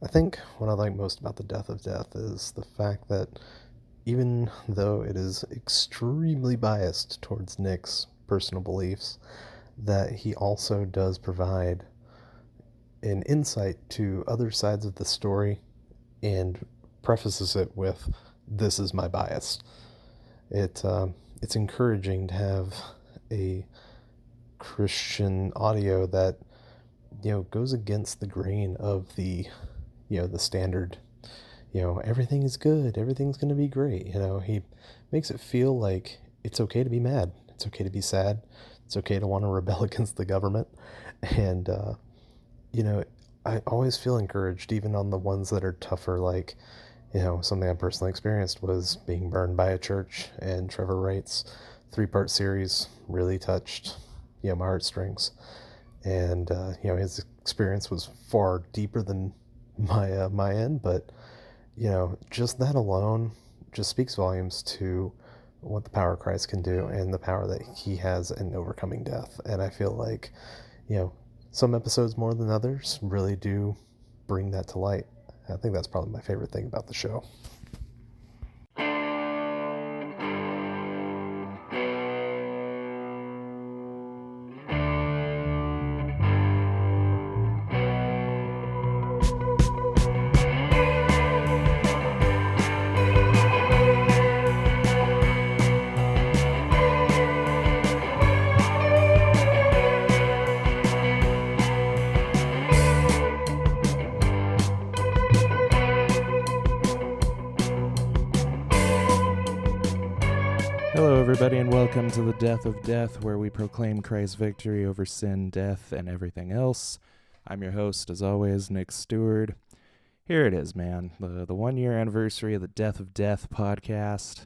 think what I like most about the death of death is the fact that even though it is extremely biased towards Nick's personal beliefs, that he also does provide an insight to other sides of the story and prefaces it with, "This is my bias." It's encouraging to have a Christian audio that goes against the grain of the standard. Everything is good, everything's going to be great. He makes it feel like it's okay to be mad, it's okay to be sad, it's okay to want to rebel against the government. And I always feel encouraged, even on the ones that are tougher, like something I personally experienced was being burned by a church, and Trevor Wright's 3-part series really touched my heartstrings. And his experience was far deeper than my end, but just that alone just speaks volumes to what the power of Christ can do and the power that he has in overcoming death. And I feel like some episodes more than others really do bring that to light. I think that's probably my favorite thing about the show. Hello, everybody, and welcome to the Death of Death, where we proclaim Christ's victory over sin, death, and everything else. I'm your host, as always, Nick Stewart. Here it is, man, the 1-year anniversary of the Death of Death podcast,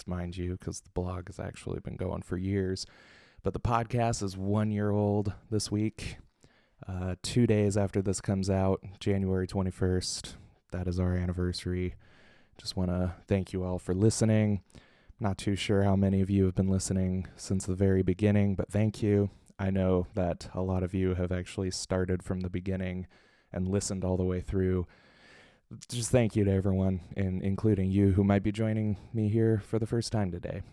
mind you, because the blog has actually been going for years. But the podcast is 1 year old this week, 2 days after this comes out, January 21st. That is our anniversary. Just want to thank you all for listening. Not too sure how many of you have been listening since the very beginning, but thank you. I know that a lot of you have actually started from the beginning and listened all the way through. Just thank you to everyone, including you who might be joining me here for the first time today.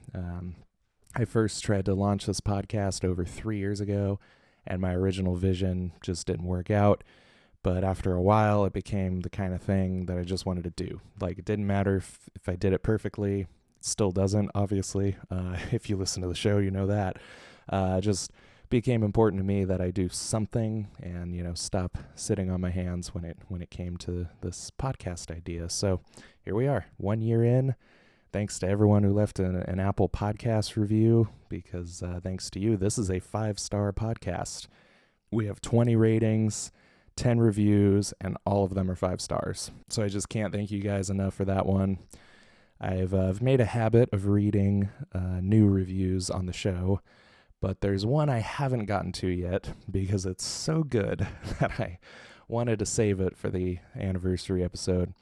I first tried to launch this podcast over 3 years ago, and my original vision just didn't work out. But after a while, it became the kind of thing that I just wanted to do. Like, it didn't matter if I did it perfectly. It still doesn't, obviously. If you listen to the show, you know that. Just became important to me that I do something and, stop sitting on my hands when it came to this podcast idea. So here we are, 1 year in. Thanks to everyone who left an Apple Podcast review, because thanks to you, this is a 5-star podcast. We have 20 ratings, 10 reviews, and all of them are 5 stars. So I just can't thank you guys enough for that one. I've made a habit of reading new reviews on the show, but there's one I haven't gotten to yet because it's so good that I wanted to save it for the anniversary episode.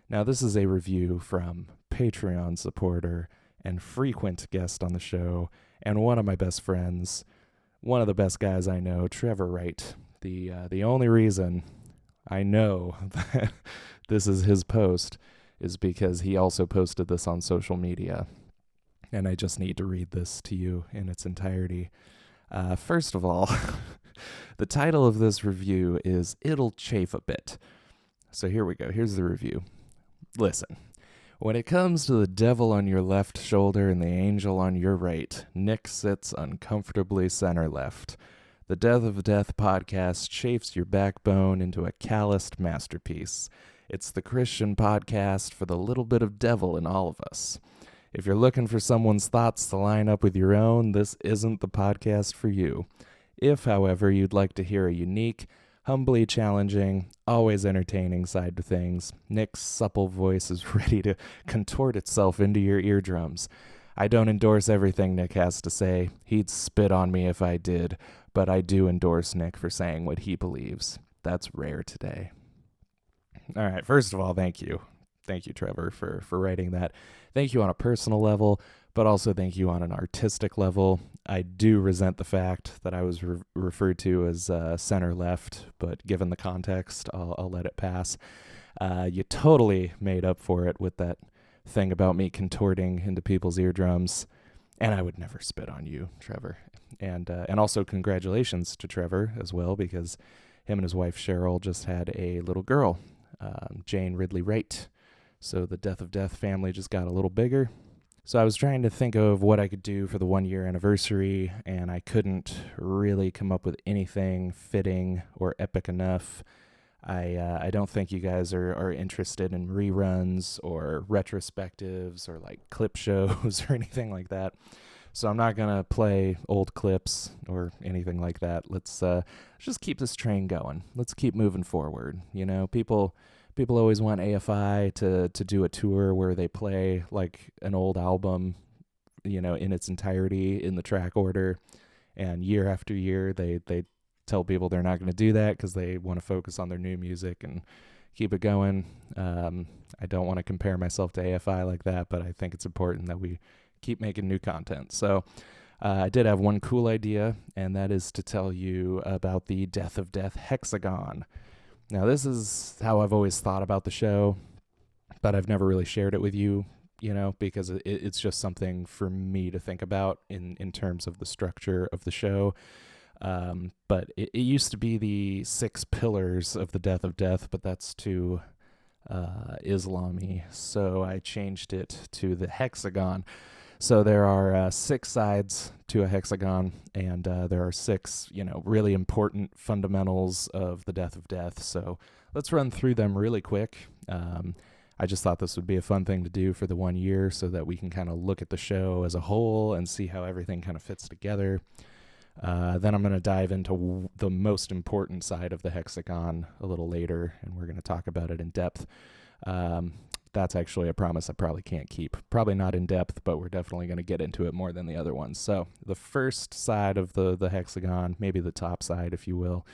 Now, this is a review from Patreon supporter and frequent guest on the show, and one of my best friends, one of the best guys I know, Trevor Wright. The only reason I know that this is his post is because he also posted this on social media, and I just need to read this to you in its entirety. First of all, the title of this review is "It'll Chafe a Bit." So here we go. Here's the review. Listen. When it comes to the devil on your left shoulder and the angel on your right, Nick sits uncomfortably center left. The Death of Death podcast chafes your backbone into a calloused masterpiece. It's the Christian podcast for the little bit of devil in all of us. If you're looking for someone's thoughts to line up with your own, this isn't the podcast for you. If, however, you'd like to hear a unique, humbly challenging, always entertaining side to things, Nick's supple voice is ready to contort itself into your eardrums. I don't endorse everything Nick has to say. He'd spit on me if I did, but I do endorse Nick for saying what he believes. That's rare today. All right, first of all, thank you. Thank you, Trevor, for writing that. Thank you on a personal level, but also thank you on an artistic level. I do resent the fact that I was referred to as center left, but given the context, I'll let it pass. You totally made up for it with that thing about me contorting into people's eardrums, and I would never spit on you, Trevor. And also congratulations to Trevor as well, because him and his wife Cheryl just had a little girl, Jane Ridley Wright. So the Death of Death family just got a little bigger. So I was trying to think of what I could do for the 1 year anniversary, and I couldn't really come up with anything fitting or epic enough. I don't think you guys are interested in reruns or retrospectives or like clip shows or anything like that. So I'm not going to play old clips or anything like that. Let's just keep this train going. Let's keep moving forward. You know, people always want AFI to do a tour where they play like an old album, you know, in its entirety in the track order. And year after year, they tell people they're not going to do that because they want to focus on their new music and keep it going. I don't want to compare myself to AFI like that, but I think it's important that we keep making new content. So I did have one cool idea, and that is to tell you about the Death of Death Hexagon. Now, this is how I've always thought about the show, but I've never really shared it with you, you know, because it's just something for me to think about in terms of the structure of the show. But it used to be the 6 pillars of the Death of Death, but that's too Islami, so I changed it to the hexagon. So there are 6 sides to a hexagon, and there are 6, you know, really important fundamentals of the Death of Death. So let's run through them really quick. I just thought this would be a fun thing to do for the 1 year so that we can kind of look at the show as a whole and see how everything kind of fits together. Then I'm going to dive into the most important side of the hexagon a little later, and we're going to talk about it in depth. That's actually a promise I probably can't keep. Probably not in depth, but we're definitely going to get into it more than the other ones. So the first side of the hexagon, maybe the top side, if you will,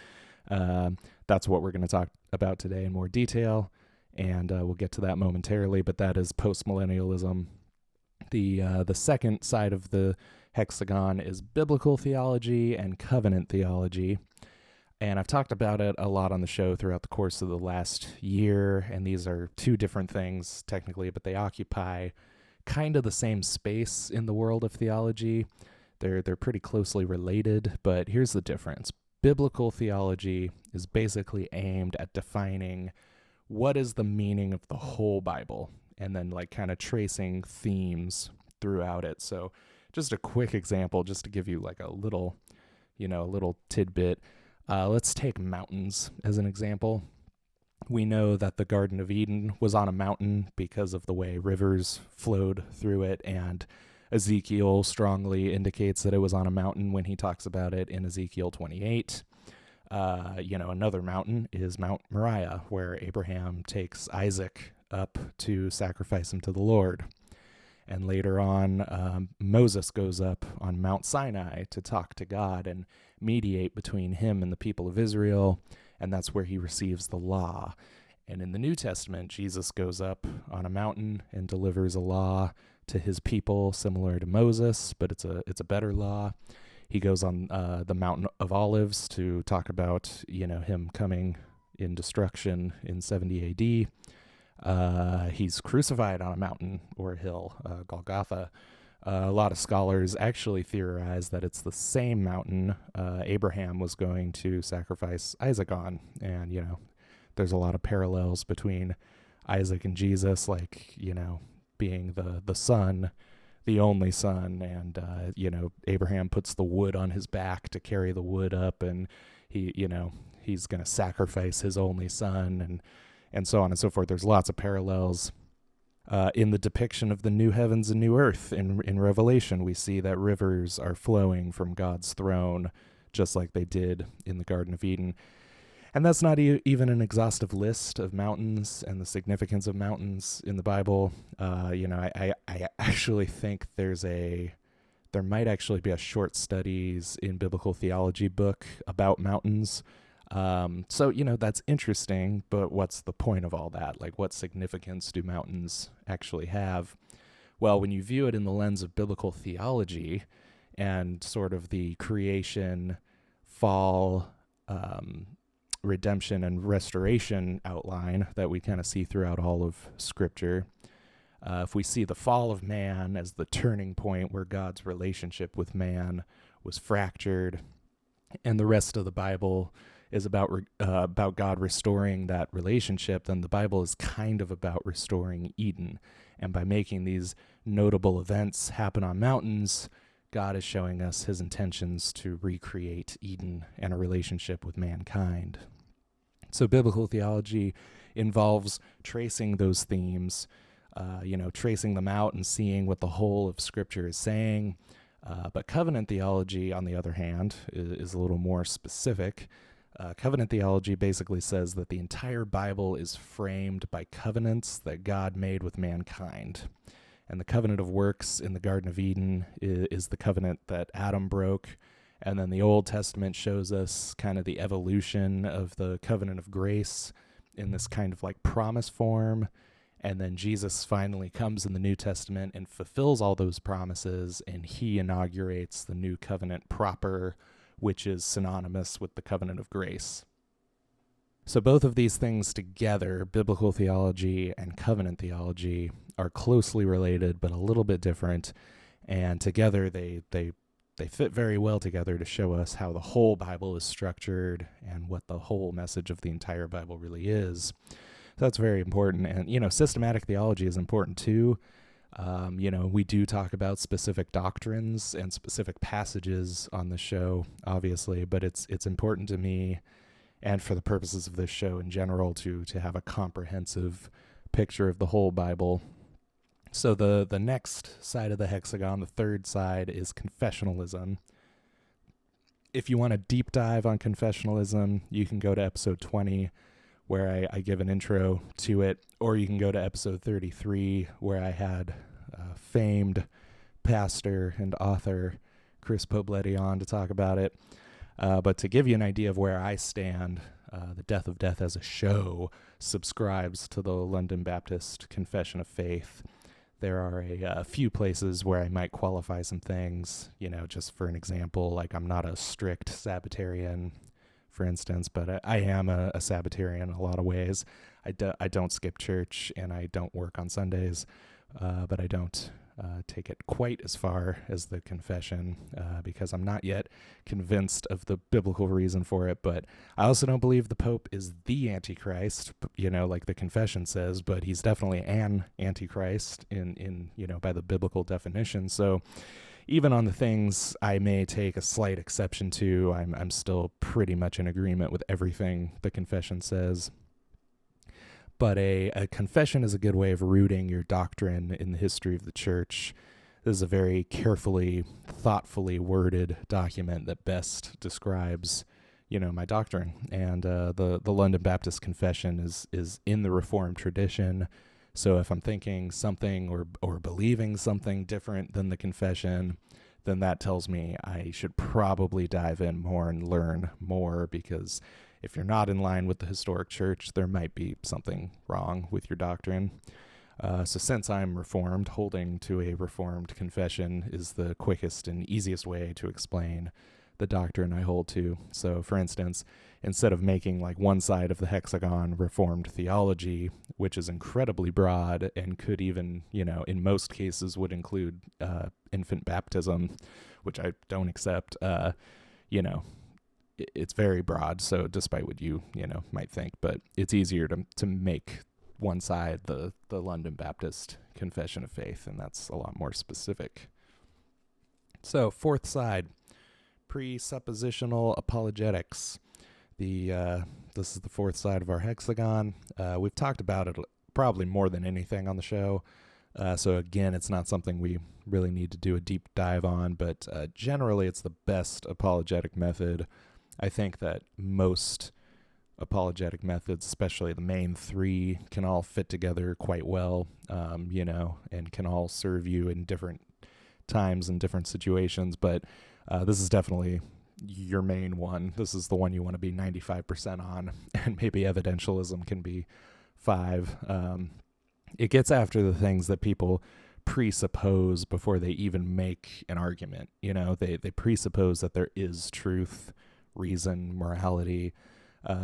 that's what we're going to talk about today in more detail, and we'll get to that momentarily, but that is postmillennialism. The second side of the hexagon is biblical theology and covenant theology. And I've talked about it a lot on the show throughout the course of the last year, and these are 2 different things technically, but they occupy kind of the same space in the world of theology. They're pretty closely related, but here's the difference. Biblical theology is basically aimed at defining what is the meaning of the whole Bible, and then like kind of tracing themes throughout it. So just a quick example, just to give you like a little tidbit. Let's take mountains as an example. We know that the Garden of Eden was on a mountain because of the way rivers flowed through it, and Ezekiel strongly indicates that it was on a mountain when he talks about it in Ezekiel 28. Another mountain is Mount Moriah, where Abraham takes Isaac up to sacrifice him to the Lord. And later on, Moses goes up on Mount Sinai to talk to God and mediate between him and the people of Israel, and that's where he receives the law. And in the New Testament, Jesus goes up on a mountain and delivers a law to his people similar to Moses, but it's a better law. He goes on the Mountain of Olives to talk about, him coming in destruction in 70 AD. He's crucified on a mountain or a hill, Golgotha. A lot of scholars actually theorize that it's the same mountain Abraham was going to sacrifice Isaac on. And, there's a lot of parallels between Isaac and Jesus, like, being the son, the only son. And, Abraham puts the wood on his back to carry the wood up, and he's going to sacrifice his only son, and so on and so forth. There's lots of parallels. In the depiction of the new heavens and new earth in Revelation, we see that rivers are flowing from God's throne, just like they did in the Garden of Eden. And that's not even an exhaustive list of mountains and the significance of mountains in the Bible. I actually think there might actually be a short studies in biblical theology book about mountains. So that's interesting, but what's the point of all that? Like, what significance do mountains actually have? Well, when you view it in the lens of biblical theology and sort of the creation, fall, redemption, and restoration outline that we kind of see throughout all of Scripture, if we see the fall of man as the turning point where God's relationship with man was fractured, and the rest of the Bible is about God restoring that relationship, then the Bible is kind of about restoring Eden. And by making these notable events happen on mountains, God is showing us his intentions to recreate Eden and a relationship with mankind. So biblical theology involves tracing those themes, tracing them out and seeing what the whole of Scripture is saying. But covenant theology, on the other hand, is a little more specific. Covenant theology basically says that the entire Bible is framed by covenants that God made with mankind. And the covenant of works in the Garden of Eden is the covenant that Adam broke. And then the Old Testament shows us kind of the evolution of the covenant of grace in this kind of like promise form. And then Jesus finally comes in the New Testament and fulfills all those promises, and he inaugurates the new covenant proper, which is synonymous with the covenant of grace. So both of these things together, biblical theology and covenant theology, are closely related but a little bit different, and together they fit very well together to show us how the whole Bible is structured and what the whole message of the entire Bible really is. So that's very important. And, systematic theology is important too. We do talk about specific doctrines and specific passages on the show, obviously, but it's important to me and for the purposes of this show in general to have a comprehensive picture of the whole Bible. So the next side of the hexagon, the third side, is confessionalism. If you want a deep dive on confessionalism, you can go to episode 20, where I give an intro to it, or you can go to episode 33, where I had famed pastor and author Chris Pobletti on to talk about it. But to give you an idea of where I stand, the Death of Death as a show subscribes to the London Baptist Confession of Faith. There are a few places where I might qualify some things, just for an example, like I'm not a strict Sabbatarian, for instance, but I am a Sabbatarian in a lot of ways. I don't skip church, and I don't work on Sundays, but I don't take it quite as far as the confession because I'm not yet convinced of the biblical reason for it. But I also don't believe the Pope is the Antichrist, like the confession says, but he's definitely an Antichrist in by the biblical definition. So even on the things I may take a slight exception to, I'm still pretty much in agreement with everything the confession says. But a confession is a good way of rooting your doctrine in the history of the church. This is a very carefully, thoughtfully worded document that best describes, my doctrine. And the London Baptist Confession is in the Reformed tradition. So if I'm thinking something or believing something different than the confession, then that tells me I should probably dive in more and learn more, because if you're not in line with the historic church, there might be something wrong with your doctrine. So since I'm Reformed, holding to a Reformed confession is the quickest and easiest way to explain the doctrine I hold to. So for instance, instead of making like one side of the hexagon Reformed theology, which is incredibly broad and could even, in most cases would include infant baptism, which I don't accept, it's very broad. So despite what you might think, but it's easier to make one side the London Baptist Confession of Faith, and that's a lot more specific. So fourth side, presuppositional apologetics. This is the fourth side of our hexagon. We've talked about it probably more than anything on the show. So again, it's not something we really need to do a deep dive on, but generally it's the best apologetic method. I think that most apologetic methods, especially the main three, can all fit together quite well, and can all serve you in different times and different situations. But this is definitely your main one. This is the one you want to be 95% on, and maybe evidentialism can be 5. It gets after the things that people presuppose before they even make an argument. They presuppose that there is truth, reason, morality.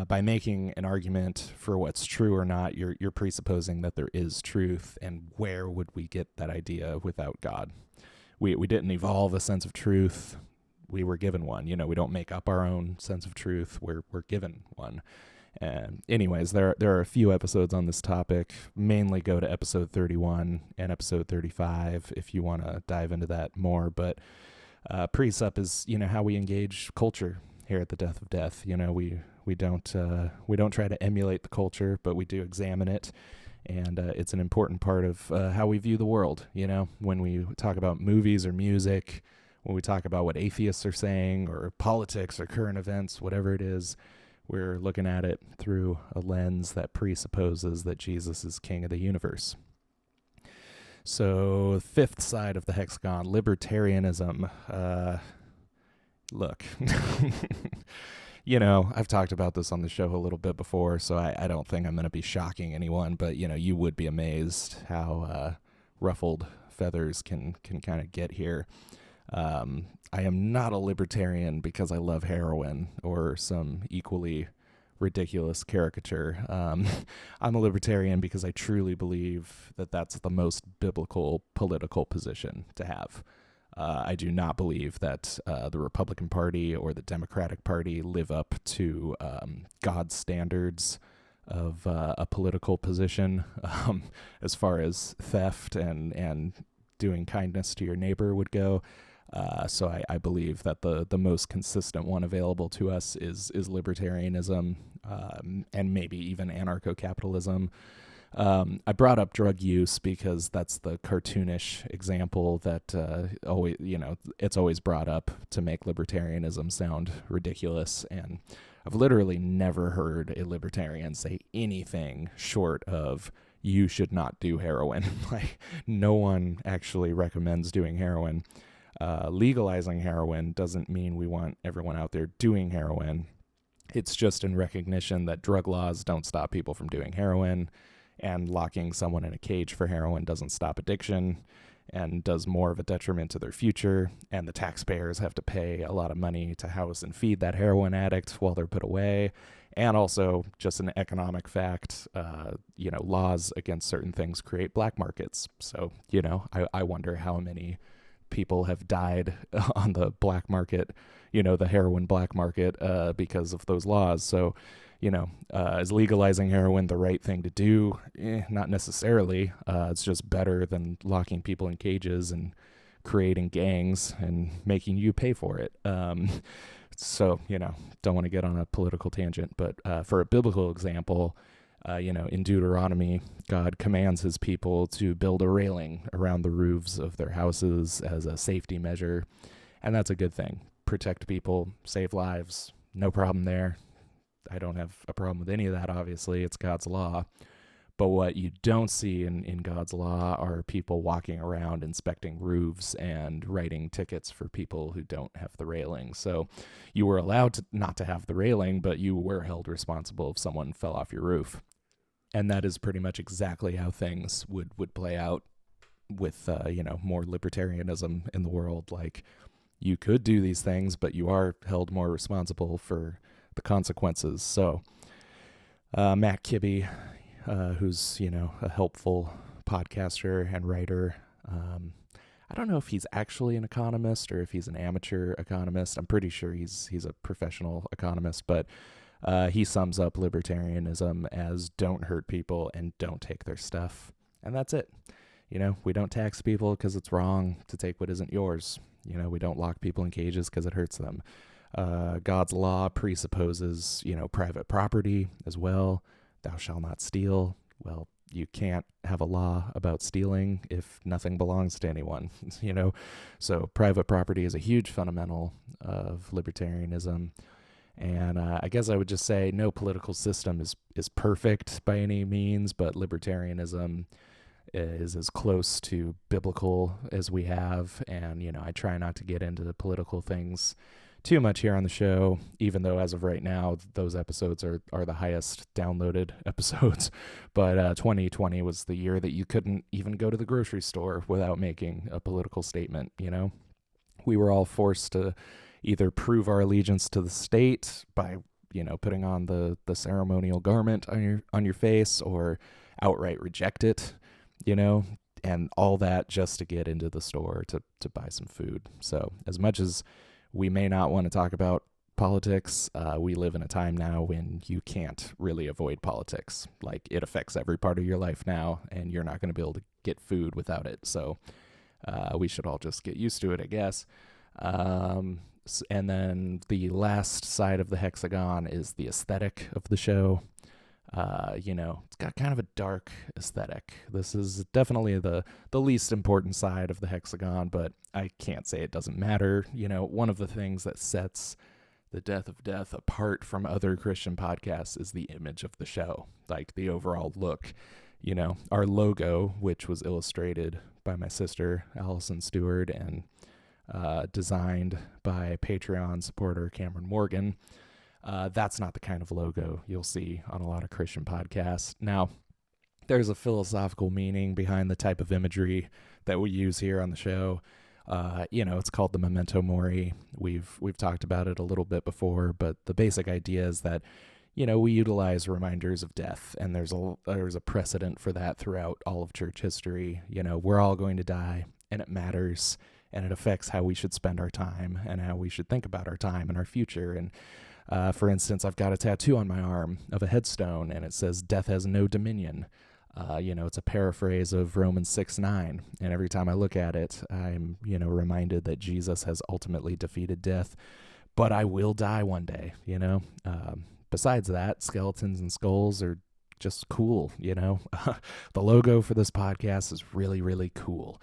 By making an argument for what's true or not, you're presupposing that there is truth, and where would we get that idea without God? We didn't evolve a sense of truth. We were given one. We don't make up our own sense of truth. We're given one. And anyways, there are a few episodes on this topic. Mainly go to episode 31 and episode 35 if you want to dive into that more. But presup is how we engage culture here at the Death of Death. We don't try to emulate the culture, but we do examine it. And it's an important part of how we view the world. When we talk about movies or music, when we talk about what atheists are saying, or politics or current events, whatever it is, we're looking at it through a lens that presupposes that Jesus is king of the universe. So, fifth side of the hexagon, libertarianism. Look, I've talked about this on the show a little bit before, so I don't think I'm going to be shocking anyone, but, you would be amazed how ruffled feathers can kind of get here. I am not a libertarian because I love heroin or some equally ridiculous caricature. I'm a libertarian because I truly believe that that's the most biblical political position to have. I do not believe that the Republican Party or the Democratic Party live up to God's standards of a political position as far as theft and doing kindness to your neighbor would go. So I believe that the most consistent one available to us is libertarianism, and maybe even anarcho-capitalism. I brought up drug use because that's the cartoonish example that it's always brought up to make libertarianism sound ridiculous. And I've literally never heard a libertarian say anything short of, you should not do heroin. Like, no one actually recommends doing heroin. Legalizing heroin doesn't mean we want everyone out there doing heroin. It's just in recognition that drug laws don't stop people from doing heroin, and locking someone in a cage for heroin doesn't stop addiction and does more of a detriment to their future, and the taxpayers have to pay a lot of money to house and feed that heroin addict while they're put away. And also, just an economic fact, laws against certain things create black markets. So, I wonder how many people have died on the black market, the heroin black market, because of those laws. So, is legalizing heroin the right thing to do? Not necessarily. It's just better than locking people in cages and creating gangs and making you pay for it. So, don't want to get on a political tangent, but for a biblical example, in Deuteronomy, God commands his people to build a railing around the roofs of their houses as a safety measure. And that's a good thing. Protect people, save lives, no problem there. I don't have a problem with any of that, obviously. It's God's law. But what you don't see in God's law are people walking around inspecting roofs and writing tickets for people who don't have the railing. So you were allowed to not to have the railing, but you were held responsible if someone fell off your roof. And that is pretty much exactly how things would play out with, more libertarianism in the world. Like, you could do these things, but you are held more responsible for the consequences. So Matt Kibbe, who's, a helpful podcaster and writer, I don't know if he's actually an economist or if he's an amateur economist. I'm pretty sure he's a professional economist, but he sums up libertarianism as don't hurt people and don't take their stuff. And that's it. We don't tax people because it's wrong to take what isn't yours. We don't lock people in cages because it hurts them. God's law presupposes, private property as well. Thou shalt not steal. Well, you can't have a law about stealing if nothing belongs to anyone, So private property is a huge fundamental of libertarianism. And I guess I would just say no political system is perfect by any means, but libertarianism is as close to biblical as we have. And, I try not to get into the political things too much here on the show, even though as of right now, those episodes are the highest downloaded episodes. But 2020 was the year that you couldn't even go to the grocery store without making a political statement, you know? We were all forced to either prove our allegiance to the state by, putting on the ceremonial garment on your face, or outright reject it, and all that just to get into the store to buy some food. So as much as we may not want to talk about politics, we live in a time now when you can't really avoid politics. Like, it affects every part of your life now, and you're not going to be able to get food without it. So we should all just get used to it, I guess. And then the last side of the hexagon is the aesthetic of the show. It's got kind of a dark aesthetic. This is definitely the least important side of the hexagon, but I can't say it doesn't matter. One of the things that sets the Death of Death apart from other Christian podcasts is the image of the show, like the overall look. Our logo, which was illustrated by my sister, Allison Stewart, and designed by Patreon supporter Cameron Morgan. That's not the kind of logo you'll see on a lot of Christian podcasts. Now, there's a philosophical meaning behind the type of imagery that we use here on the show. It's called the memento mori. We've talked about it a little bit before, but the basic idea is that, we utilize reminders of death, and there's a precedent for that throughout all of church history. We're all going to die, and it matters, and it affects how we should spend our time and how we should think about our time and our future. And for instance, I've got a tattoo on my arm of a headstone, and it says, "Death has no dominion." It's a paraphrase of Romans 6:9. And every time I look at it, I'm, reminded that Jesus has ultimately defeated death, but I will die one day, Besides that, skeletons and skulls are just cool, The logo for this podcast is really, really cool.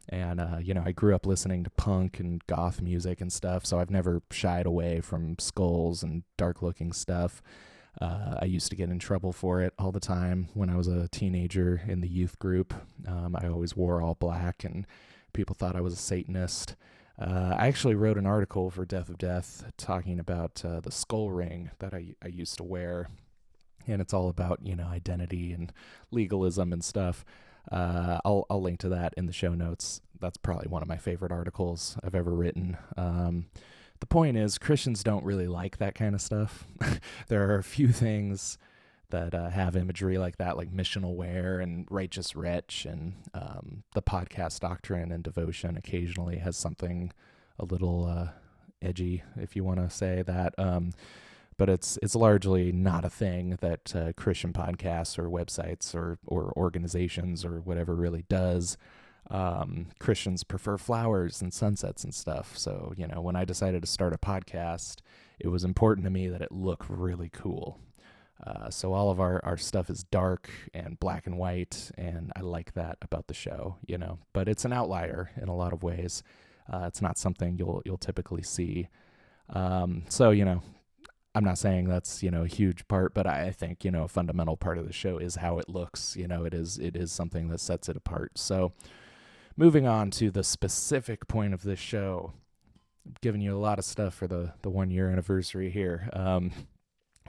And, I grew up listening to punk and goth music and stuff, so I've never shied away from skulls and dark-looking stuff. I used to get in trouble for it all the time when I was a teenager in the youth group. I always wore all black, and people thought I was a Satanist. I actually wrote an article for Death of Death talking about the skull ring that I used to wear, and it's all about, identity and legalism and stuff. I'll link to that in the show notes. That's probably one of my favorite articles I've ever written. The point is, Christians don't really like that kind of stuff. There are a few things that have imagery like that, like missional wear and righteous rich, and the podcast Doctrine and Devotion occasionally has something a little edgy, if you want to say that. But it's largely not a thing that Christian podcasts or websites or organizations or whatever really does. Christians prefer flowers and sunsets and stuff. So, when I decided to start a podcast, it was important to me that it look really cool. So all of our stuff is dark and black and white, and I like that about the show, But it's an outlier in a lot of ways. It's not something you'll typically see. So, I'm not saying that's, a huge part, but I think, a fundamental part of the show is how it looks. It is something that sets it apart. So moving on to the specific point of this show, I'm giving you a lot of stuff for the 1 year anniversary here.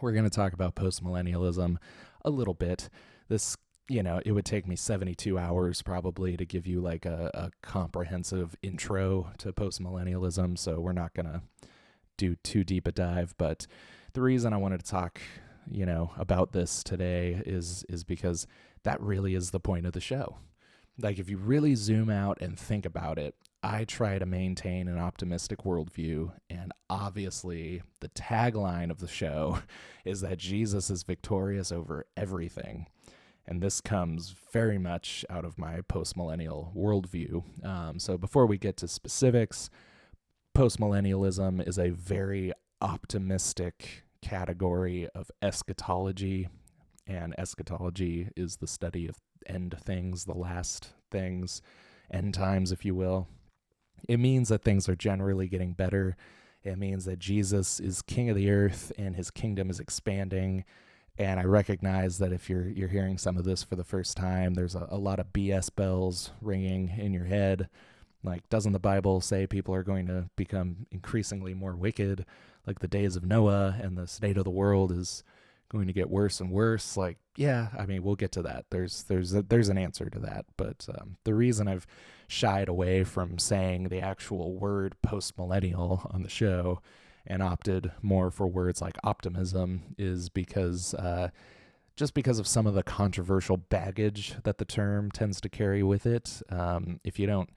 We're going to talk about postmillennialism a little bit. This, it would take me 72 hours probably to give you like a comprehensive intro to postmillennialism. So we're not going to do too deep a dive, but the reason I wanted to talk, about this today is because that really is the point of the show. Like, if you really zoom out and think about it, I try to maintain an optimistic worldview, and obviously the tagline of the show is that Jesus is victorious over everything. And this comes very much out of my postmillennial worldview. So before we get to specifics, postmillennialism is a very optimistic category of eschatology, and eschatology is the study of end things, the last things, end times, if you will. It means that things are generally getting better. It means that Jesus is king of the earth and his kingdom is expanding. And I recognize that if you're hearing some of this for the first time, there's a lot of BS bells ringing in your head. Like, doesn't the Bible say people are going to become increasingly more wicked, like the days of Noah, and the state of the world is going to get worse and worse? Like, yeah, I mean, we'll get to that. There's an answer to that, but the reason I've shied away from saying the actual word postmillennial on the show and opted more for words like optimism is because just because of some of the controversial baggage that the term tends to carry with it. If you don't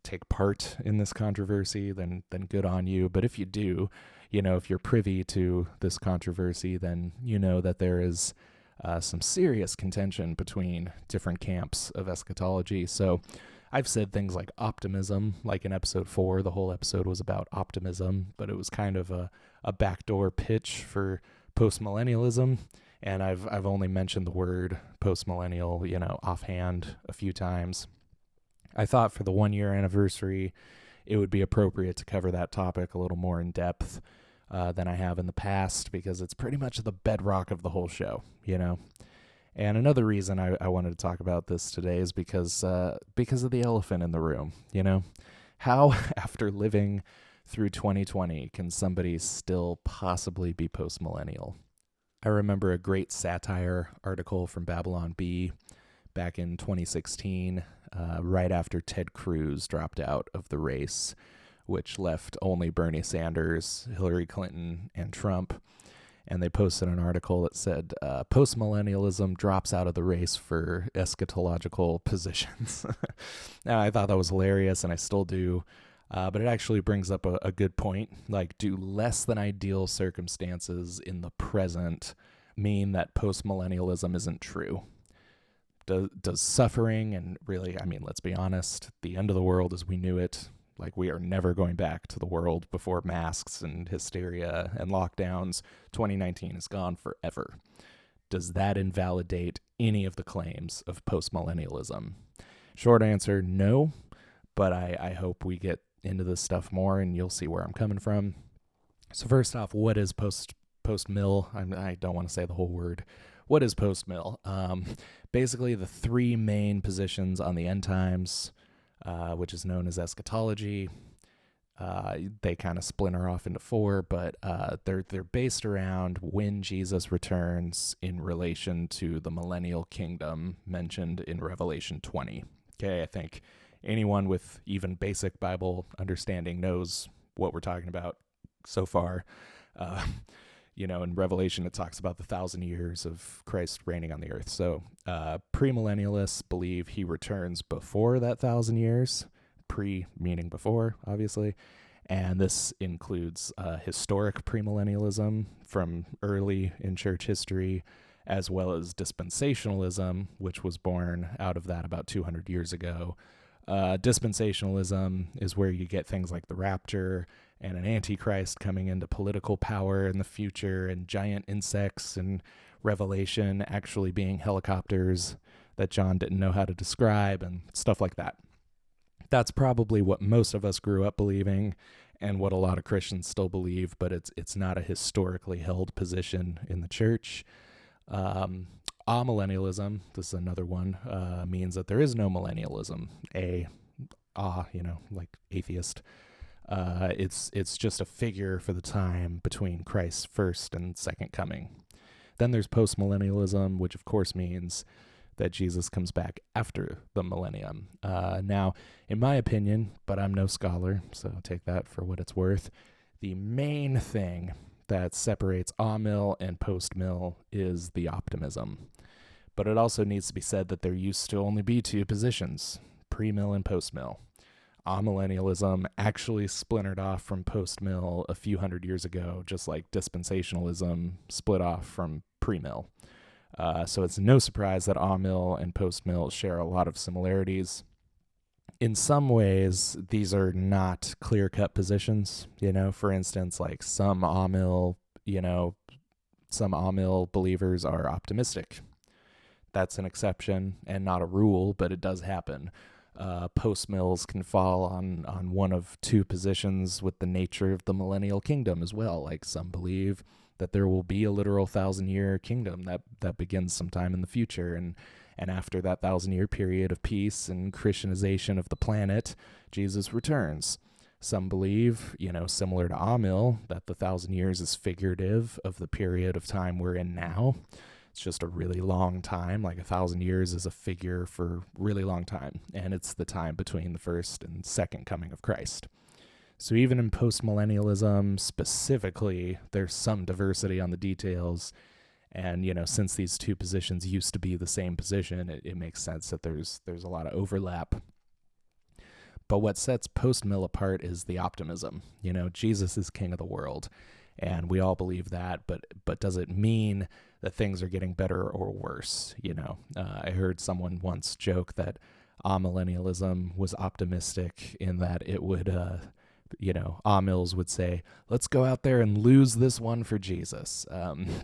take part in this controversy, then good on you. But if you do, if you're privy to this controversy, then you know that there is some serious contention between different camps of eschatology. So I've said things like optimism, like in episode 4, the whole episode was about optimism, but it was kind of a backdoor pitch for postmillennialism. And I've only mentioned the word postmillennial, offhand a few times. I thought for the 1-year anniversary, it would be appropriate to cover that topic a little more in depth than I have in the past, because it's pretty much the bedrock of the whole show, And another reason I wanted to talk about this today is because of the elephant in the room, How, after living through 2020, can somebody still possibly be postmillennial? I remember a great satire article from Babylon Bee back in 2016, right after Ted Cruz dropped out of the race, which left only Bernie Sanders, Hillary Clinton, and Trump. And they posted an article that said, postmillennialism drops out of the race for eschatological positions. Now, I thought that was hilarious, and I still do. But it actually brings up a good point. Like, do less than ideal circumstances in the present mean that postmillennialism isn't true? Does suffering and really, let's be honest, the end of the world as we knew it, like we are never going back to the world before masks and hysteria and lockdowns. 2019 is gone forever. Does that invalidate any of the claims of postmillennialism? Short answer, no. But I hope we get into this stuff more, and you'll see where I'm coming from. So first off, what is post-mill? I don't want to say the whole word. What is post-mill? Basically, the 3 main positions on the end times, which is known as eschatology. They kind of splinter off into 4, but they're based around when Jesus returns in relation to the millennial kingdom mentioned in Revelation 20. Okay, I think anyone with even basic Bible understanding knows what we're talking about so far. In Revelation, it talks about the 1,000 years of Christ reigning on the earth. So premillennialists believe he returns before that 1,000 years, pre meaning before, obviously. And this includes historic premillennialism from early in church history, as well as dispensationalism, which was born out of that about 200 years ago. Dispensationalism is where you get things like the rapture and an antichrist coming into political power in the future, and giant insects and Revelation actually being helicopters that John didn't know how to describe and stuff like that. That's probably what most of us grew up believing and what a lot of Christians still believe, but it's not a historically held position in the church. Amillennialism, this is another one, means that there is no millennialism. Like atheist. It's just a figure for the time between Christ's first and second coming. Then there's postmillennialism, which of course means that Jesus comes back after the millennium. Now, in my opinion, but I'm no scholar, so take that for what it's worth, the main thing that separates amill and postmill is the optimism. But it also needs to be said that there used to only be 2 positions, pre-mill and post-mill. Amillennialism actually splintered off from post-mill a few hundred years ago, just like dispensationalism split off from pre-mill. So it's no surprise that amill and post-mill share a lot of similarities. In some ways, these are not clear-cut positions. For instance, like some amill believers are optimistic. That's an exception and not a rule, but it does happen. Post-mills can fall on one of 2 positions with the nature of the millennial kingdom as well. Like some believe that there will be a literal 1,000-year kingdom that begins sometime in the future, And after that 1,000-year period of peace and Christianization of the planet, Jesus returns. Some believe, similar to Amil, that the 1,000 years is figurative of the period of time we're in now. It's just a really long time. Like 1,000 years is a figure for really long time. And it's the time between the first and second coming of Christ. So even in postmillennialism specifically, there's some diversity on the details. And, since these two positions used to be the same position, it makes sense that there's a lot of overlap. But what sets post-mill apart is the optimism. Jesus is king of the world, and we all believe that. But does it mean that things are getting better or worse? I heard someone once joke that amillennialism was optimistic in that it would, amils would say, let's go out there and lose this one for Jesus,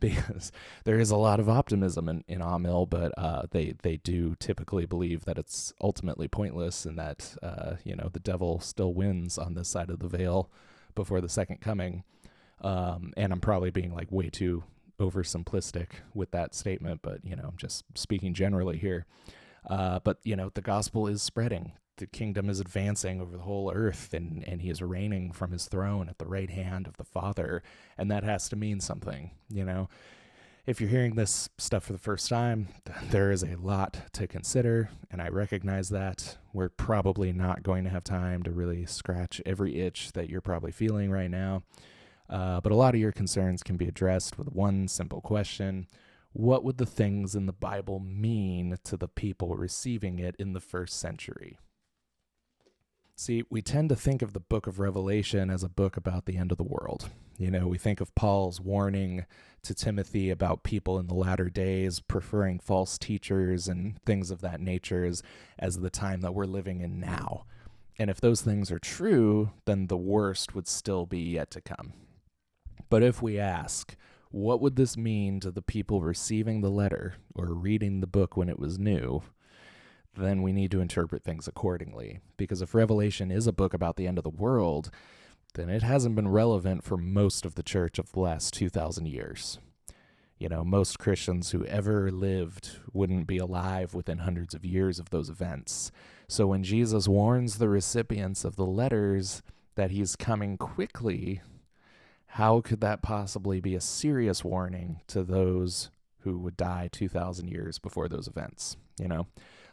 because there is a lot of optimism in amil, but they do typically believe that it's ultimately pointless and that, the devil still wins on this side of the veil before the second coming. And I'm probably being like way too oversimplistic with that statement, but, I'm just speaking generally here. But, the gospel is spreading. The kingdom is advancing over the whole earth, and he is reigning from his throne at the right hand of the Father, and that has to mean something. If you're hearing this stuff for the first time, there is a lot to consider, and I recognize that. We're probably not going to have time to really scratch every itch that you're probably feeling right now, but a lot of your concerns can be addressed with one simple question. What would the things in the Bible mean to the people receiving it in the first century? See, we tend to think of the book of Revelation as a book about the end of the world. We think of Paul's warning to Timothy about people in the latter days preferring false teachers and things of that nature as the time that we're living in now. And if those things are true, then the worst would still be yet to come. But if we ask, what would this mean to the people receiving the letter or reading the book when it was new? Then we need to interpret things accordingly. Because if Revelation is a book about the end of the world, then it hasn't been relevant for most of the church of the last 2,000 years. Most Christians who ever lived wouldn't be alive within hundreds of years of those events. So when Jesus warns the recipients of the letters that he's coming quickly, how could that possibly be a serious warning to those who would die 2,000 years before those events?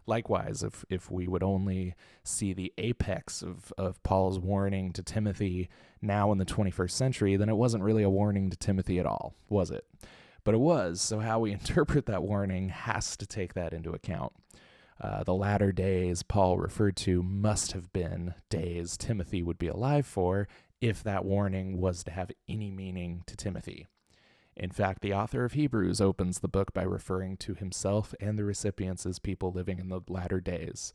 Likewise, if we would only see the apex of Paul's warning to Timothy now in the 21st century, then it wasn't really a warning to Timothy at all, was it? But it was, so how we interpret that warning has to take that into account. The latter days Paul referred to must have been days Timothy would be alive for if that warning was to have any meaning to Timothy. In fact, the author of Hebrews opens the book by referring to himself and the recipients as people living in the latter days.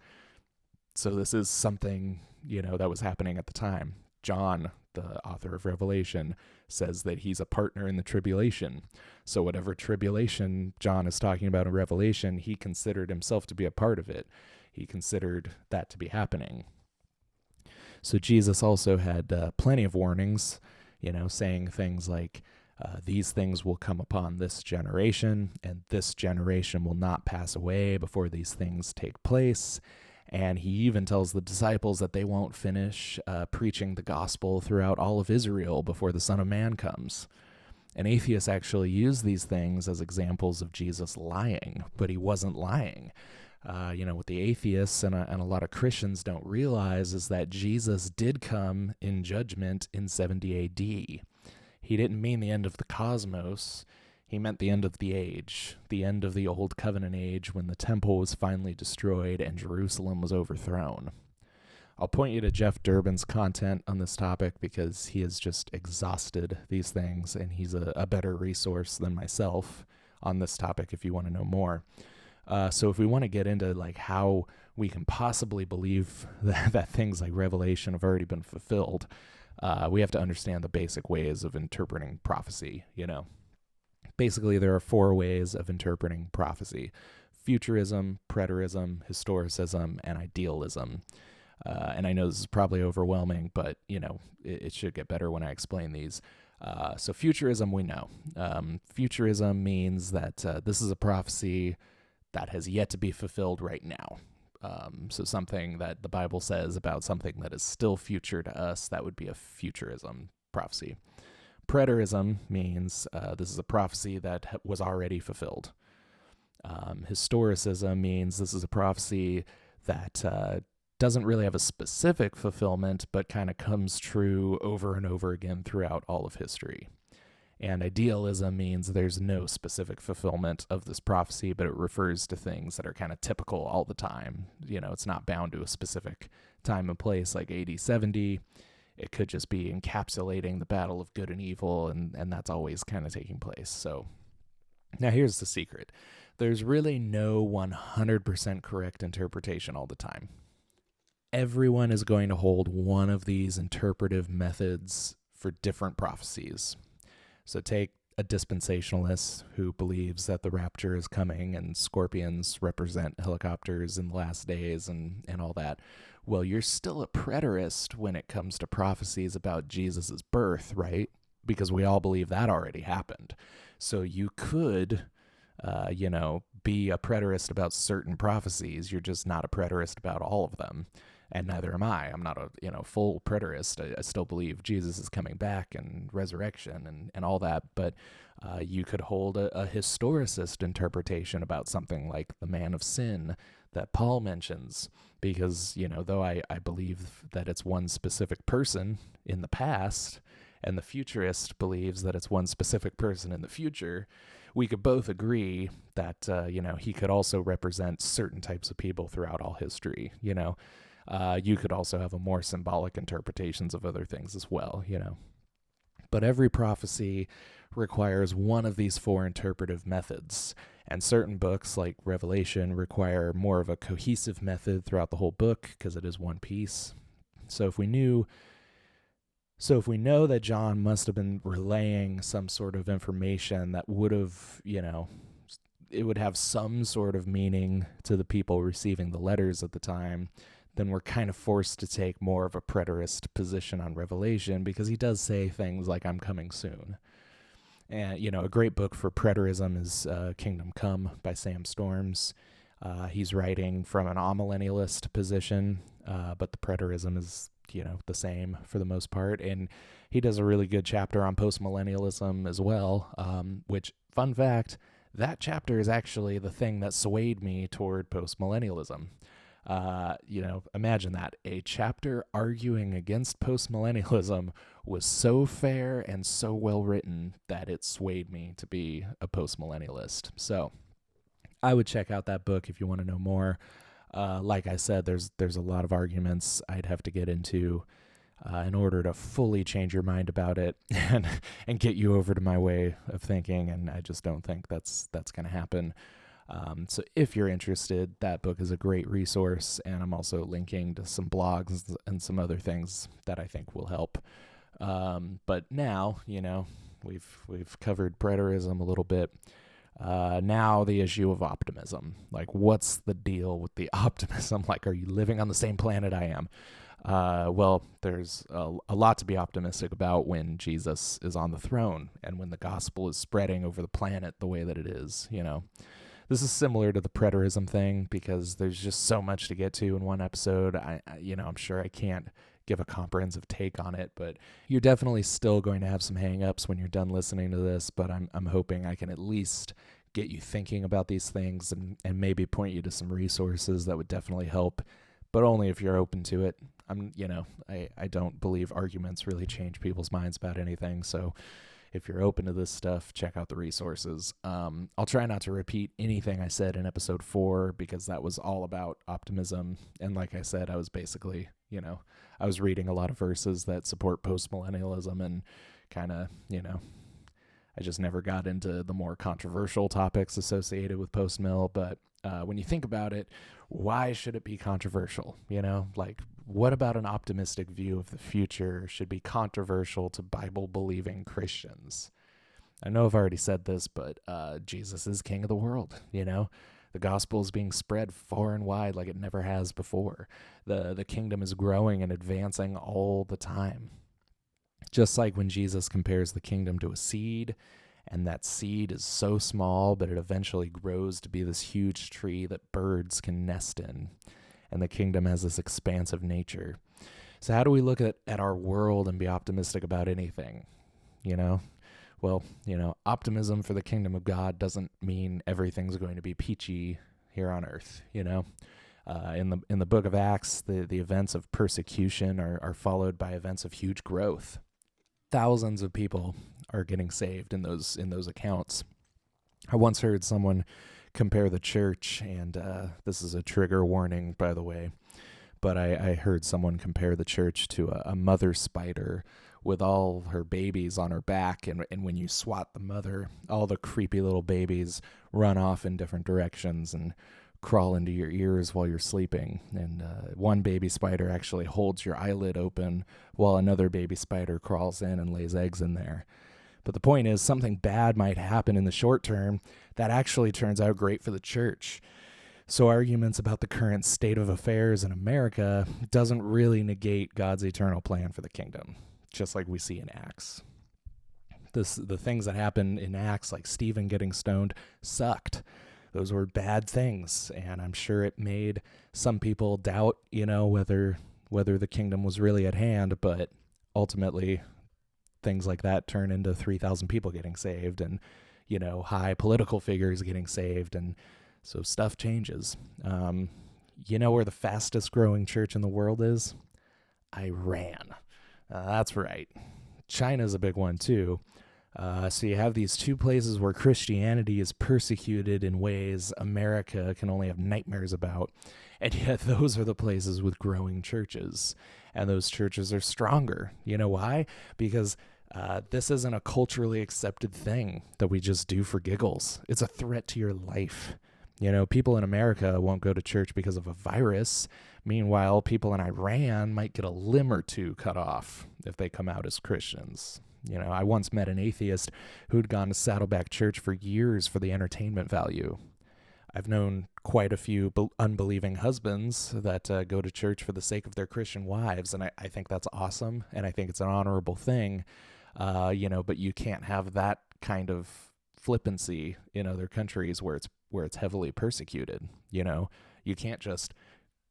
So this is something, that was happening at the time. John, the author of Revelation, says that he's a partner in the tribulation. So whatever tribulation John is talking about in Revelation, he considered himself to be a part of it. He considered that to be happening. So Jesus also had plenty of warnings, saying things like, these things will come upon this generation, and this generation will not pass away before these things take place. And he even tells the disciples that they won't finish preaching the gospel throughout all of Israel before the Son of Man comes. And atheists actually use these things as examples of Jesus lying, but he wasn't lying. What the atheists and a lot of Christians don't realize is that Jesus did come in judgment in 70 AD. He didn't mean the end of the cosmos. He meant the end of the age, the end of the Old Covenant age when the temple was finally destroyed and Jerusalem was overthrown. I'll point you to Jeff Durbin's content on this topic because he has just exhausted these things, and he's a better resource than myself on this topic if you want to know more. So if we want to get into how we can possibly believe that things like Revelation have already been fulfilled, we have to understand the basic ways of interpreting prophecy, Basically, there are 4 ways of interpreting prophecy: futurism, preterism, historicism, and idealism. And I know this is probably overwhelming, but, it should get better when I explain these. So futurism, we know. Futurism means that this is a prophecy that has yet to be fulfilled right now. So something that the Bible says about something that is still future to us, that would be a futurism prophecy. Preterism means this is a prophecy that was already fulfilled. Historicism means this is a prophecy that doesn't really have a specific fulfillment, but kind of comes true over and over again throughout all of history. And idealism means there's no specific fulfillment of this prophecy, but it refers to things that are kind of typical all the time. You know, it's not bound to a specific time and place like AD 70. It could just be encapsulating the battle of good and evil, and that's always kind of taking place. So now here's the secret. There's really no 100% correct interpretation all the time. Everyone is going to hold one of these interpretive methods for different prophecies. So take a dispensationalist who believes that the rapture is coming and scorpions represent helicopters in the last days and all that. Well, you're still a preterist when it comes to prophecies about Jesus' birth, right? Because we all believe that already happened. So you could, be a preterist about certain prophecies. You're just not a preterist about all of them. And neither am I. I'm not a full preterist. I still believe Jesus is coming back and resurrection and all that. But you could hold a historicist interpretation about something like the man of sin that Paul mentions. Because, though I believe that it's one specific person in the past, and the futurist believes that it's one specific person in the future, we could both agree that, he could also represent certain types of people throughout all history, You could also have a more symbolic interpretations of other things as well, But every prophecy requires one of these four interpretive methods, and certain books like Revelation require more of a cohesive method throughout the whole book because it is one piece. So if we know that John must have been relaying some sort of information that would have, it would have some sort of meaning to the people receiving the letters at the time, then we're kind of forced to take more of a preterist position on Revelation because he does say things like, I'm coming soon. And, a great book for preterism is Kingdom Come by Sam Storms. He's writing from an amillennialist position, but the preterism is, the same for the most part. And he does a really good chapter on postmillennialism as well, which, fun fact, that chapter is actually the thing that swayed me toward postmillennialism. Imagine that. A chapter arguing against postmillennialism was so fair and so well written that it swayed me to be a postmillennialist. So I would check out that book if you want to know more. Like I said, there's a lot of arguments I'd have to get into in order to fully change your mind about it and get you over to my way of thinking, and I just don't think that's going to happen. So if you're interested, that book is a great resource, and I'm also linking to some blogs and some other things that I think will help. But now, we've covered preterism a little bit. Now the issue of optimism. Like, what's the deal with the optimism? Like, are you living on the same planet I am? Well, there's a lot to be optimistic about when Jesus is on the throne and when the gospel is spreading over the planet the way that it is, This is similar to the preterism thing because there's just so much to get to in one episode. I'm sure I can't give a comprehensive take on it, but you're definitely still going to have some hang-ups when you're done listening to this, but I'm hoping I can at least get you thinking about these things and maybe point you to some resources that would definitely help, but only if you're open to it. I don't believe arguments really change people's minds about anything, so if you're open to this stuff, check out the resources. I'll try not to repeat anything I said in episode 4 because that was all about optimism. And like I said, I was basically, I was reading a lot of verses that support postmillennialism and kind of, I just never got into the more controversial topics associated with postmill. But when you think about it, why should it be controversial? Like, what about an optimistic view of the future should be controversial to Bible-believing Christians? I know I've already said this, but Jesus is king of the world, The gospel is being spread far and wide like it never has before. The kingdom is growing and advancing all the time. Just like when Jesus compares the kingdom to a seed And that seed is so small, but it eventually grows to be this huge tree that birds can nest in. And the kingdom has this expansive nature. So how do we look at our world and be optimistic about anything? You know? Well, optimism for the kingdom of God doesn't mean everything's going to be peachy here on earth, in the book of Acts, the events of persecution are followed by events of huge growth. Thousands of people are getting saved in those accounts. I once heard someone compare the church, and this is a trigger warning, by the way, but I heard someone compare the church to a mother spider with all her babies on her back, and when you swat the mother, all the creepy little babies run off in different directions and crawl into your ears while you're sleeping. And one baby spider actually holds your eyelid open while another baby spider crawls in and lays eggs in there. But the point is, something bad might happen in the short term that actually turns out great for the church. So arguments about the current state of affairs in America doesn't really negate God's eternal plan for the kingdom, just like we see in Acts. The things that happen in Acts, like Stephen getting stoned, sucked. Those were bad things, and I'm sure it made some people doubt, whether the kingdom was really at hand, but ultimately things like that turn into 3,000 people getting saved and, high political figures getting saved, and so stuff changes. Where the fastest growing church in the world is? Iran. That's right. China's a big one too. So you have these two places where Christianity is persecuted in ways America can only have nightmares about. And yet those are the places with growing churches. And those churches are stronger. You know why? Because this isn't a culturally accepted thing that we just do for giggles. It's a threat to your life. People in America won't go to church because of a virus. Meanwhile, people in Iran might get a limb or two cut off if they come out as Christians. I once met an atheist who'd gone to Saddleback Church for years for the entertainment value. I've known quite a few unbelieving husbands that go to church for the sake of their Christian wives, and I think that's awesome, and I think it's an honorable thing, but you can't have that kind of flippancy in other countries where it's heavily persecuted. You can't just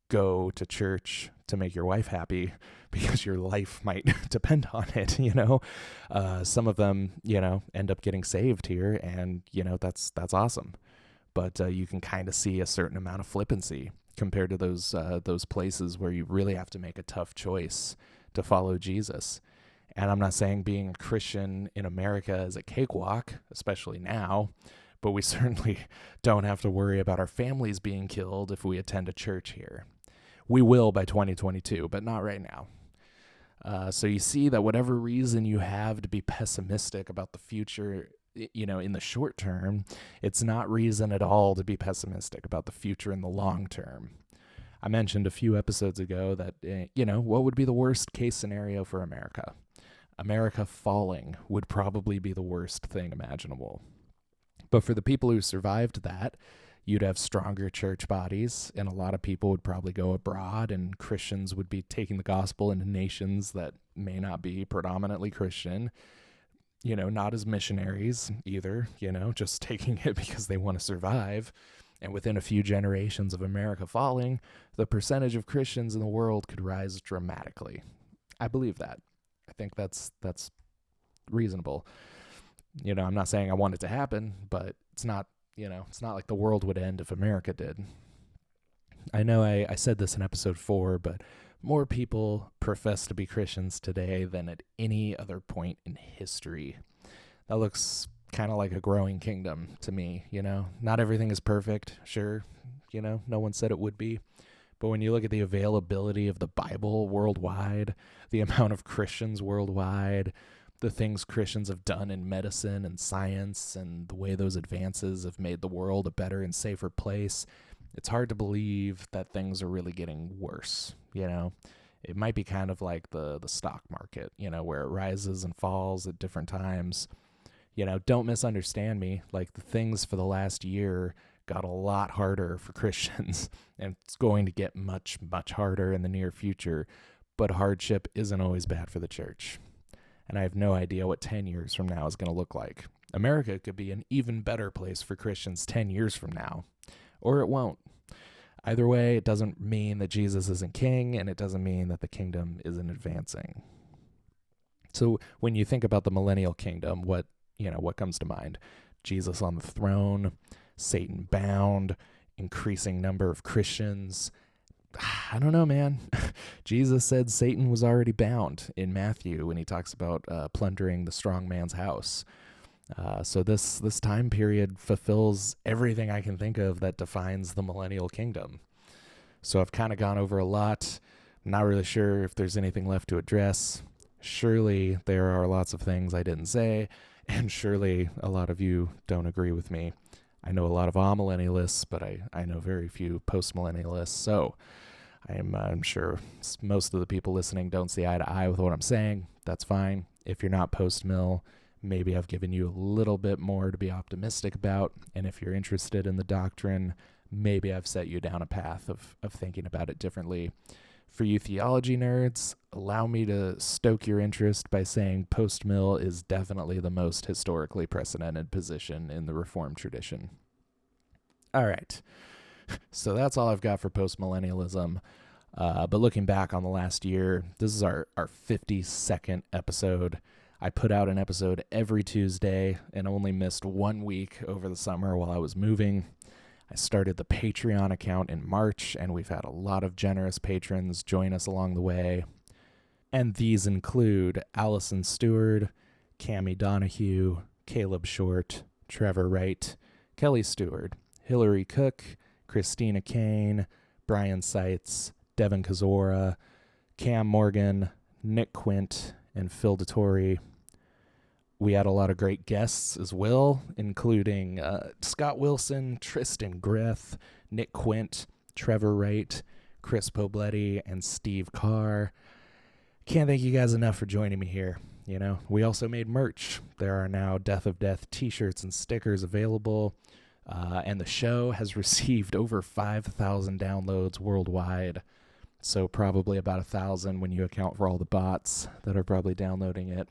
go to church to make your wife happy because your life might depend on it. Some of them end up getting saved here, and that's awesome, but you can kind of see a certain amount of flippancy compared to those places where you really have to make a tough choice to follow Jesus. And I'm not saying being a Christian in America is a cakewalk, especially now, but we certainly don't have to worry about our families being killed if we attend a church here. We will by 2022, but not right now. So you see that whatever reason you have to be pessimistic about the future, in the short term, it's not reason at all to be pessimistic about the future in the long term. I mentioned a few episodes ago that, what would be the worst case scenario for America? America falling would probably be the worst thing imaginable. But for the people who survived that, you'd have stronger church bodies, and a lot of people would probably go abroad, and Christians would be taking the gospel into nations that may not be predominantly Christian, not as missionaries either, just taking it because they want to survive. And within a few generations of America falling, the percentage of Christians in the world could rise dramatically. I believe that. I think that's reasonable. I'm not saying I want it to happen, but it's not like the world would end if America did. I know I said this in episode 4, but more people profess to be Christians today than at any other point in history. That looks kind of like a growing kingdom to me, Not everything is perfect, sure. No one said it would be. But when you look at the availability of the Bible worldwide, the amount of Christians worldwide, the things Christians have done in medicine and science, and the way those advances have made the world a better and safer place, it's hard to believe that things are really getting worse. It might be kind of like the stock market, where it rises and falls at different times. Don't misunderstand me. Like, the things for the last year got a lot harder for Christians, and it's going to get much, much harder in the near future. But hardship isn't always bad for the church. And I have no idea what 10 years from now is going to look like. America could be an even better place for Christians 10 years from now, or it won't. Either way, it doesn't mean that Jesus isn't king, and it doesn't mean that the kingdom isn't advancing. So when you think about the millennial kingdom, what comes to mind? Jesus on the throne, Satan bound, increasing number of Christians. I don't know, man. Jesus said Satan was already bound in Matthew when he talks about plundering the strong man's house. So this time period fulfills everything I can think of that defines the millennial kingdom. So I've kind of gone over a lot. I'm not really sure if there's anything left to address. Surely there are lots of things I didn't say, and surely a lot of you don't agree with me. I know a lot of amillennialists, but I know very few postmillennialists. So I'm sure most of the people listening don't see eye to eye with what I'm saying. That's fine. If you're not post-mill, maybe I've given you a little bit more to be optimistic about. And if you're interested in the doctrine, maybe I've set you down a path of thinking about it differently. For you theology nerds, allow me to stoke your interest by saying post-mill is definitely the most historically precedented position in the Reformed tradition. All right. So that's all I've got for postmillennialism. But looking back on the last year, this is our 52nd episode. I put out an episode every Tuesday and only missed 1 week over the summer while I was moving. I started the Patreon account in March, and we've had a lot of generous patrons join us along the way. And these include Allison Stewart, Cammie Donahue, Caleb Short, Trevor Wright, Kelly Stewart, Hillary Cook, Christina Kane, Brian Seitz, Devin Kazora, Cam Morgan, Nick Quint, and Phil DeTore. We had a lot of great guests as well, including Scott Wilson, Tristan Griff, Nick Quint, Trevor Wright, Chris Pobletti, and Steve Carr. Can't thank you guys enough for joining me here. We also made merch. There are now Death of Death t-shirts and stickers available, and the show has received over 5,000 downloads worldwide. So probably about 1,000 when you account for all the bots that are probably downloading it.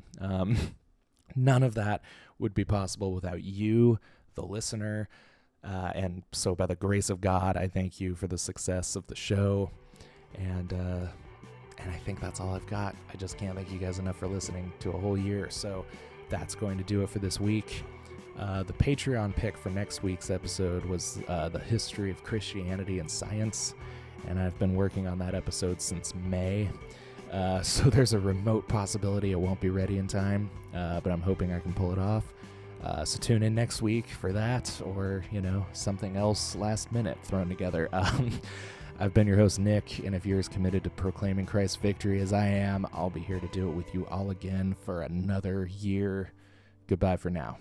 None of that would be possible without you, the listener. And so by the grace of God, I thank you for the success of the show. And I think that's all I've got. I just can't thank you guys enough for listening to a whole year. So that's going to do it for this week. The Patreon pick for next week's episode was the history of Christianity and science. And I've been working on that episode since May. So there's a remote possibility it won't be ready in time, but I'm hoping I can pull it off. So tune in next week for that, or, something else last minute thrown together. I've been your host, Nick, and if you're as committed to proclaiming Christ's victory as I am, I'll be here to do it with you all again for another year. Goodbye for now.